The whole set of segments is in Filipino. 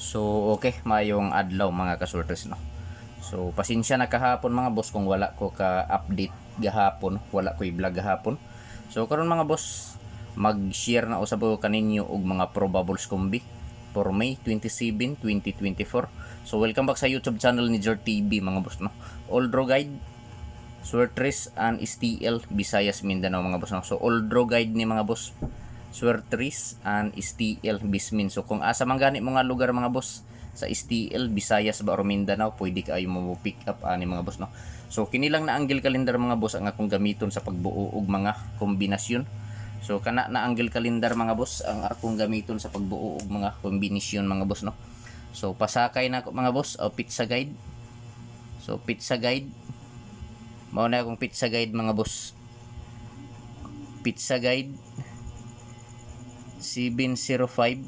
So okay, mayong adlaw mga kasultres no. So pasensya na kahapon mga boss kung wala ko ka-update gahapon, wala ko i-vlog gahapon. So karon mga boss, mag-share na usab ko kaninyo og mga probables kombi for May 27, 2024. So welcome back sa YouTube channel ni Jer TV mga boss no. All Draw Guide, Suertres and STL Visayas Mindanao mga boss no. So all draw guide ni mga boss, Suertres and STL Bismin. So kung asa man gani mga lugar mga boss sa STL Visayas ba or Mindanao, pwede kayo mo pick up ani mga boss no. So kini lang na angle calendar mga boss ang akong gamiton sa pagbuo og mga kombinasyon. So kana na angle calendar mga boss ang akong gamiton sa pagbuo og mga kombinasyon mga boss no. So pasakay na ako mga boss o pizza guide. So pizza guide mao na akong pizza guide mga boss. Pizza guide 705.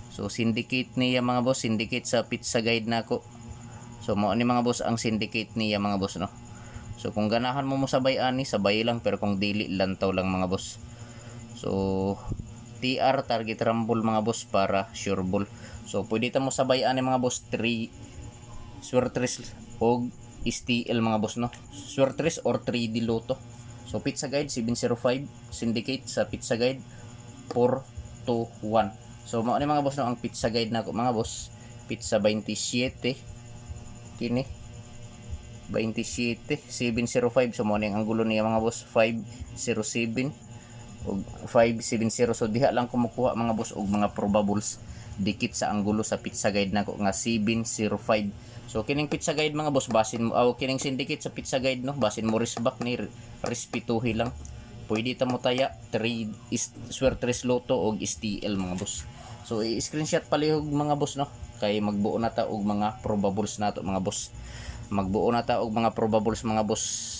So syndicate niya mga boss, syndicate sa pizza guide nako. So mao ni mga boss ang syndicate niya mga boss no. So kung ganahan mo sabay ani, sabay lang, pero kung dili lantaw lang mga boss. So TR target rumble mga boss para sure ball. So pwede ta mo sabay ani mga boss 3 Suertres og STL mga boss no. Suertres or 3D Lotto. So pizza guide 705, syndicate sa pizza guide 421. So mao ni mga boss no ang pizza guide nako mga boss. Pizza 27 kini 27 705. So mao ni ang gulo niya mga boss 507 ug 570. So diha lang kumukuha mga boss og mga probables dikit sa anggulo sa pizza guide nako nga 705. So kining pizza guide mga boss basin mo kining syndicate sa pizza guide no, basin mo risbak ni respetuhi lang. Pwede ta mo taya 3 Suertres Lotto og STL mga boss. So i-screenshot palihog mga boss no, kay magbuo na ta og mga probables nato mga boss. Magbuo na ta og mga probables mga boss.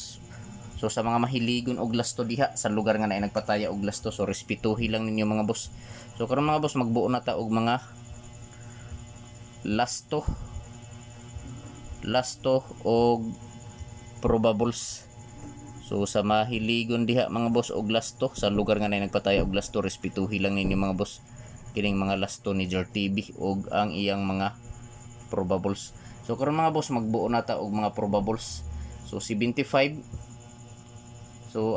So sa mga mahiligon og lasto diha sa lugar nga naay nagpataya og lasto, so respetuhi lang ninyo mga boss. So karon mga boss magbuo na ta og mga lasto og probables. So sa mahiligon diha mga boss og lasto sa lugar nga naay nagpataya og lasto, respetuhi lang ninyo mga boss kining mga lasto ni Jer TV og ang iyang mga probables. So karon mga boss magbuo na ta og mga probables. So 75, so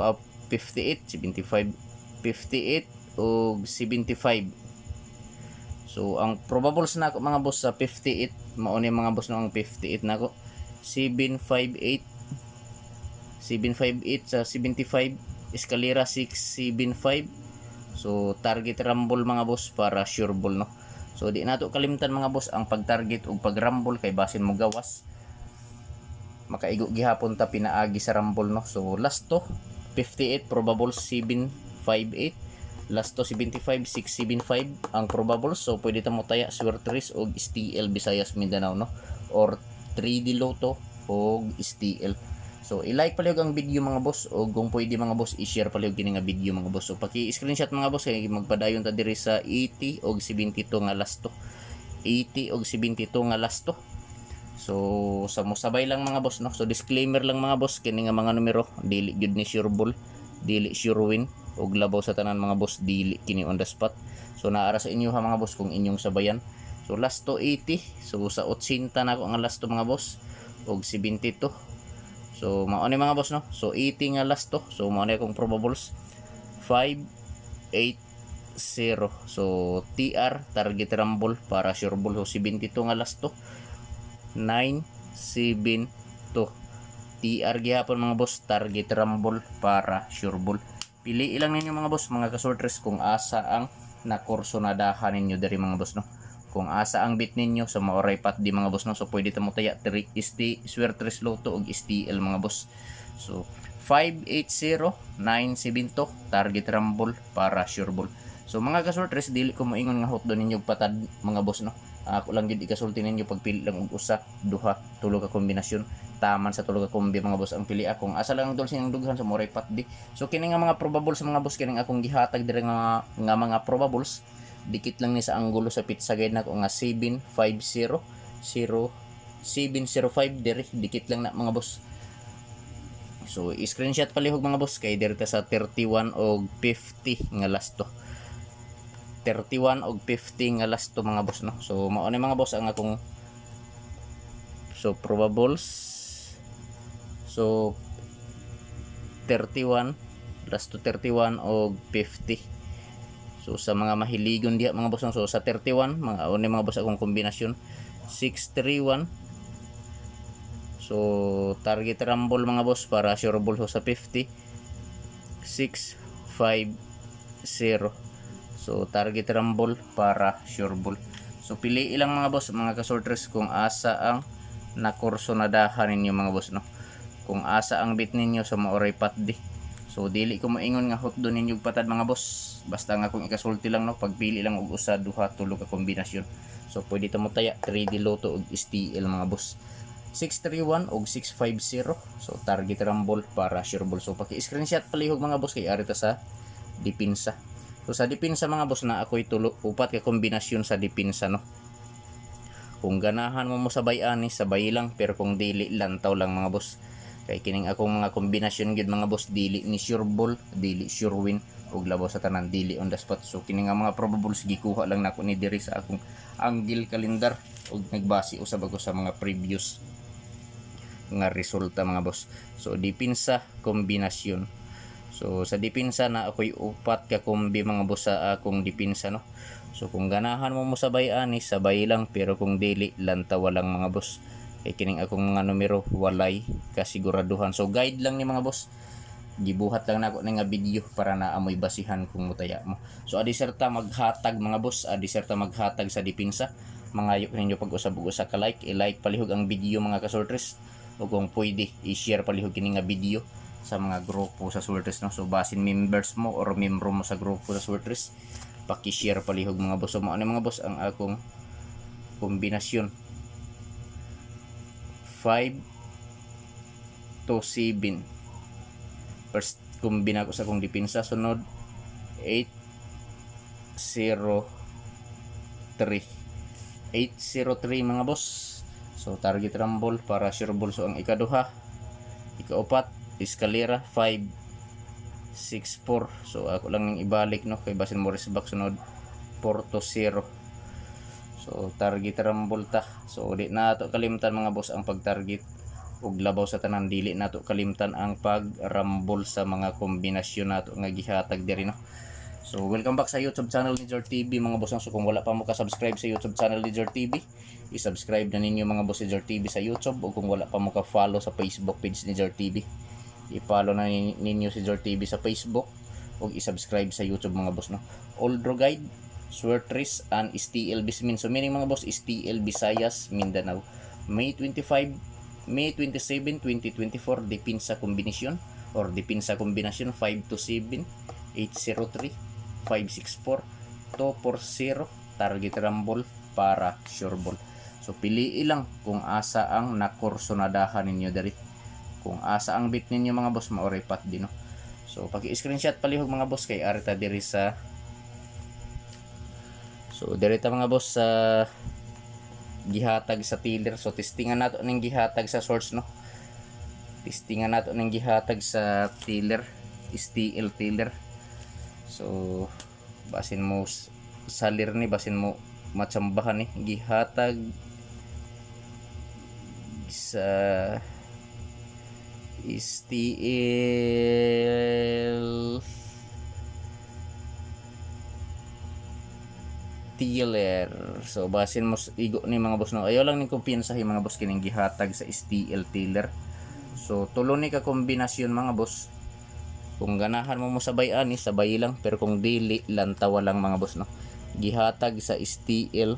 58 75 58 og 75. So ang probables nako mga boss sa 58 mao ni mga boss no, ang 58 nako 758 sa 75, eskalera 675. So target rumble mga boss para sure ball no. So di nato kalimtan mga boss ang pag-target ug pag-rumble kay basin mo gawas makaigo gihapon ta pinaagi sa rumble no. So last to 58 probables 758, last to 75 675 ang probables. So pwede ta mo taya Suertres og STL Visayas Mindanao no, or 3D Lotto og STL. So i-like palihog ang video mga boss, o kung pwede mga boss i-share palihog kini nga video mga boss. So paki-screenshot mga boss kay magpadayon ta diri sa 80 og 72 nga lasto. 80 og 72 nga lasto. So sa mosabay lang mga boss no. So disclaimer lang mga boss, kini nga mga numero dili gyud ni sure ball, dili sure win og labaw sa tanan mga boss, dili kini on the spot. So naara sa inyo ha mga boss kung inyong sabayan. So last to 80, so sa 80 na ako ang last to mga boss og 72. So mao ni mga boss no. So 80 nga last to. So mao ni akong probables 580. So TR target rumble para sure ball. So 72 nga last to 972. TR gihapon mga boss, target rumble para sure ball. Pili ilang ninyo mga boss mga kasortres kung asa ang nakurso na dahan ninyo dari mga boss no. Kung asa ang bit ninyo sa maoray pat di mga boss no. So pwede ta mo taya 3 Suertres Lotto og STL mga boss. So 580 972 target rumble para sure ball. So mga kasortres, dili ko moingon nga hot do ninyo patad mga boss no. Ako lang gid ikasulti ninyo pagpili lang og usa, duha, tulo ka kombinasyon. Taman sa tulo ka kombi mga boss ang pili akong asa lang dol sining dughan sa moray pat di. So kini nga mga probables mga boss, kining akong gihatag diri nga mga probables dikit lang ni sa anggulo sa pizza guide nako nga 750 0705 diri dikit lang na mga boss. So i-screenshot palihog mga boss kay diri ta sa 31 og 50 nga last to. 31 og 50 nga last to mga boss no. So mao ni mga boss ang akong probables. So 31 last to 31 og 50. So sa mga mahiligon diha mga boss no. So sa 31 mga ni mga boss akong kombinasyon 631. So target rumble mga boss para sure ball. So sa 50 650. So target rumble para sure ball. So pili ilang mga boss mga kasorters kung asa ang nakursonadahan ninyo mga boss no. Kung asa ang bit ninyo sa maoray patdi. So dili ko moingon nga hot doon ninyo patad mga boss. Basta nga kung ikasulti lang no, pagpili lang og usa duha tulo ka kombinasyon. So pwede ta mo taya 3D Lotto og STL mga boss. 631 og 650. So target rumble para sure ball. So paki-screenshot palihog mga boss kay ari ta sa dipinsa. So sa dipinsa mga boss na ako'y upat ka kombinasyon sa dipinsa no. Kung ganahan mo sabay ani sabay lang, pero kung dili lantaw lang mga boss. Kay kining akong mga kombinasyon gid mga boss, dili ni sure ball, dili sure win ug labaw sa tanan, dili on the spot. So kining nga mga probables gikuha lang nako ni diri sa akong angle calendar ug nagbase usab ako sa mga previous nga resulta mga boss. So dipinsa kombinasyon. So sa dipinsa na ako'y upat ka kombi mga boss sa akong dipinsa no. So kung ganahan mo sabay ani sabay lang, pero kung dili lantaw lang mga boss. Kay kining akong mga numero walay kasiguraduhan. So guide lang ni mga boss. Gibuhat lang nako nga video para na amoy basihan kung mutaya mo. So adiserta maghatag mga boss, adiserta maghatag sa dipinsa. Mangayok ninyo pag-usab-usab ka like, i-like palihog ang video mga kasortres. O kung pwede i-share palihog kini nga video sa mga grupo sa Swertres no. So basin members mo or membro mo sa grupo sa Swertres, paki-share palihog mga boss. So mao ni mga boss ang akong kombinasyon 5 to 7. First kombina ko sa akong dipinsa, sunod 803 mga boss. So target rumble para sure ball. So ang ikaduha, ikaupat eskalera 564. So ako lang ning ibalik no, kay basin mo resback sunod 4 to 0. So target rumble ta. So di na to kalimtan mga boss ang pag-target ug labaw sa tanan, dili na to kalimtan ang pag-rumble sa mga kombinasyon nato nga gihatag diri no. So welcome back sa YouTube channel ni Jor TV mga boss. So kung wala pa mo ka-subscribe sa YouTube channel ni Jor TV, i-subscribe na ninyo mga boss si Jor TV sa YouTube. O kung wala pa mo ka-follow sa Facebook page ni Jor TV, i-follow na ninyo si Jor TV sa Facebook o i-subscribe sa YouTube mga boss no. Oldro Guide, Swertres and STL Bismin. So meaning mga boss, STL Visayas Mindanao. May 27, 2024 dipinsa kombinasyon or dipinsa kombinasyon 5 to 7, 803, 564, 240 target rumble para sure ball. So pili lang kung asa ang nakursonadahan ninyo diri. Kung asa ang bit ninyo mga boss, maoray pat din no. So paki-screenshot palihog mga boss kay arita diri sa. So direta mga boss sa gihatag sa tiller. So testingan nato ning gihatag sa source no. Testingan nato ning gihatag sa tiller, STL tiller. So basin mo salir ni, basin mo matsambahan ni gihatag sa STL tiller. So basin mo igo ni mga boss no. Ayaw lang ni kumpiyansahin mga boss kining gihatag sa STL tiller. So tulo ni ka kombinasyon mga boss. Kung ganahan mo sabay ani sabay lang, pero kung dili lantaw lang mga boss no. Gihatag sa STL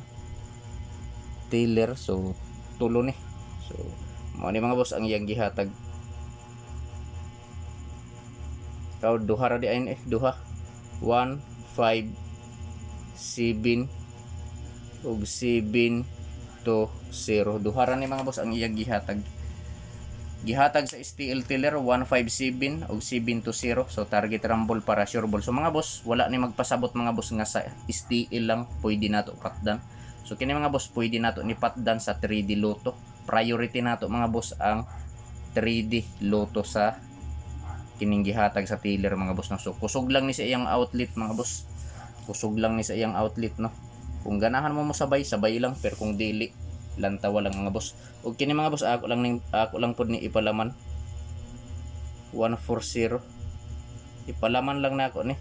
tiller. So tulo ni. So mo ni mga boss ang iyang gihatag. Kaw duha ra di ay duha. 1 5 7 ug 7 to 0. Duha ra ni mga boss ang iyang gihatag. Gihatag sa STL tiller 157 ug 7 to 0. So target rumble para sure ball. So mga boss, wala ni magpasabot mga boss nga sa STL lang pwede nato patdan. So kini mga boss pwede nato ni patdan sa 3D Lotto. Priority nato mga boss ang 3D Lotto sa kining gihatag sa tiller mga boss. So kusog lang ni sa iyang outlet mga boss. kusog lang ni sa iyang outlet no. Kung ganahan mo sabay lang, pero kung dili lantawa lang mga boss. Ug kini mga boss ako lang pud ni ipalaman 140. Ipalaman lang nako ni.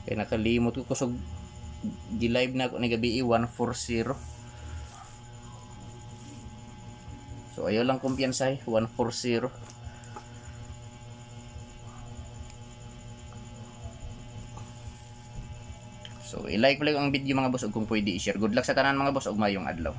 Kay nakalimot ko kusog gi-live na ako ni gabi 140. So ayo lang kumpiyansa 140. So i-like lang ang video mga boss ug kung pwede i-share. Good luck sa tanan mga boss ug mayong adlaw.